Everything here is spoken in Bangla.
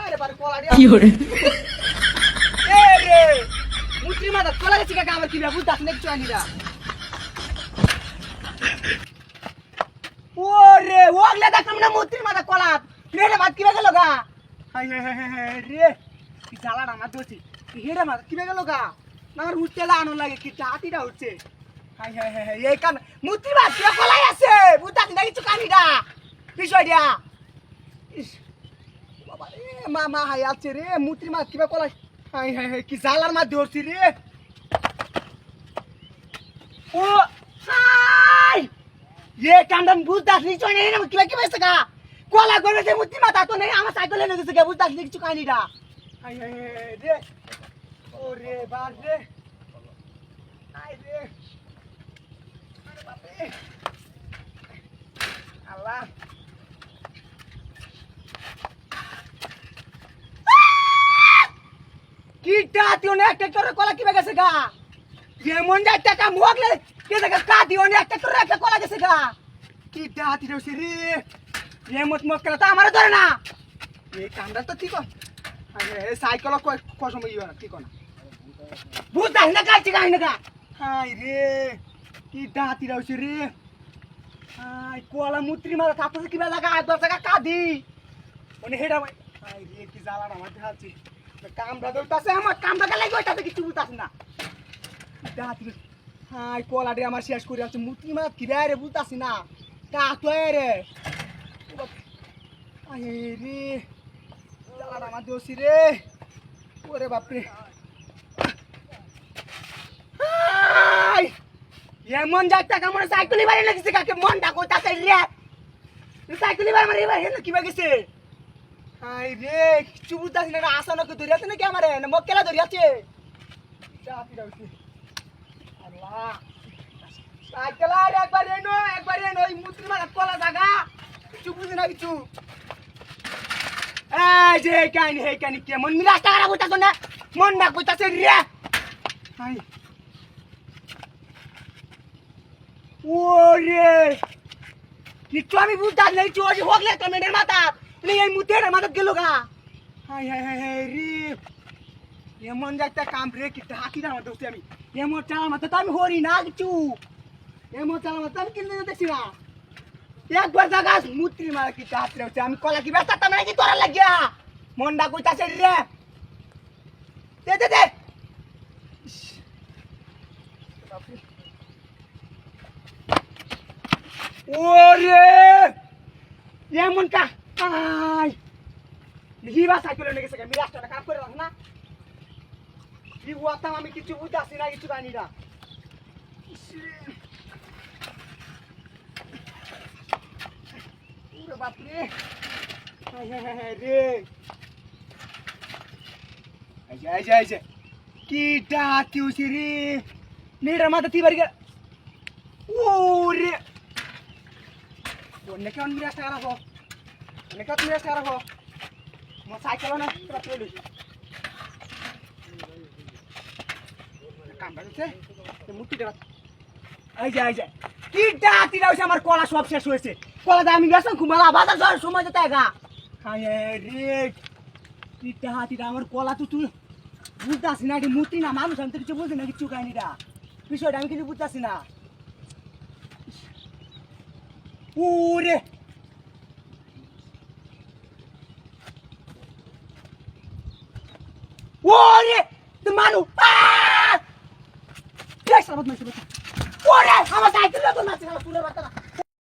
আরে বারে কলা দিয়া কি hore এ রে মুত্রি মাথা কলা গেছে কাকা আমার কি না বুঝতাছ না কিছু আনিরা ওরে ওগলে দেখলাম না মুত্রি মাথা কলা নেড়ে ভাত কি গেল গা হাই হাই হাই হাই রে কি জ্বালাটা আমার দোছি হেড়ে মাথা কি গেল গা না আমার উঠতে লানো লাগে কি চাটিটা উঠছে হাই হাই হাই হাই এই কান মুত্রি মাথা কি কলাই আছে বুঝতাছ না কিছু কানিরা বিষয় দিয়া ইস বাবা রে মামা হাই আছে রে মুত্রি মাছ কিবা কলাই হাই হাই হাই কি জালার মাছ ধরছি রে ও হাই ये कांडन बुझदास नी चोने ना किबा किबा सका कोला गरे से मुत्ती माता तो नहीं आमा साइकल ले गसे के बुझदास नी चुका नी दा हाय हाय रे ओ रे बाप रे हाय रे अरे बाप रे अल्लाह कीटा तियोने ट्रैक्टर कोला किबा गसे का ये मन जाता का मोगले के जगह का दियोने ट्रैक्टर रे कोला गसे का कीटा तिरो सिरी ये मत मत करता हमारे धरे ना ये कांडा तो ठीक है अरे साइकिल को समय यो ना ठीक है ना भूत है ना का चिका है ना का हाय रे कीटा तिरो सिरी हाय कोला मुत्री मारा कापस की लगा दस का दी ओने हेडा हाय रे की जाला ना मत हाची काम बदलता से हम काम बदल লাগি ওইটাতে কিছু বুঝতাছ না দাঁতি হাই কোলা দে আমার শেষ করে আছে মুতি মা কি রে বুঝতাছ না কা তো রে আই রে জালা আমার দোষী রে ওরে বাপ রে হাই এমন যাইতা কামনে সাইকেল বাড়ি লাগিছে কাকে মনটা কইতাছে রে সাইকেল বাড়ি মারি বাড়ি কি বাগিছে हाय रे चुबुतास ने आसन को धरियाते ने क्या मारे न मक्केला धरियाते जाती रहती अल्लाह साइकल आ एक बार एनो मुत्री मारा कोला जागा चुबुज ना किछु ए जे कानी हे कानी के मन मिला तारा बुता तो ना मन ना बुता से रे हाय ओ रे किछु आमी बुता नहीं चोजी होगले कमेंडर माता नहीं ये मुते रे मदद गेलो गा हाय हाय हाय रे ये मन जाता काम रे की हाकी ना दोस्ती आमी ये मो चाला मत त आमी होरी ना किचू ये मो चाला मत आमी किन देखছি না एक बार জায়গা মুত্রি মার কি হাত রে আমি কলা কি ব্যস্ত তা মানে কি তোরা লাগিয়া মনডা কইতাছে রে দে দে দে ওরে এমন কা ay ni ba সাইকেল নিয়ে গেছে আমি রাস্তাটা খারাপ করে রাখ না কি ওয়াতাম আমি কিছু বুঝাছি না কিছু জানি না ওরে বাপ রে হায় হায় হায় রে আই কি ডাকিউ সিরি নেড়া মাথা তিবারি গে ওরে ওনে কেন রাস্তা খারাপ Nekat ni sekarang ho. Mau cycle na terus dulu. Kam bagus eh. Muti dekat. আইজা কি ডাতি রাউছে আমার কলা সব শেষ হয়েছে কলা দামি গেছন ঘুমালা বাজার যাওয়ার সময় যেতে গা হায় রে কি ডাতি আমার কলা তুই বুঝতাছ না কি মুতি না মানুষ আমি তো কিছু বুঝি না কিছু কাহিনী দা বিষয়টা আমি কিছু বুঝতাছ না ওরে ওরে তো মানু আ কে সাবত মাইছে বাচ্চা ওরে আমার সাইকেল তো নাচে পুরো বাচ্চা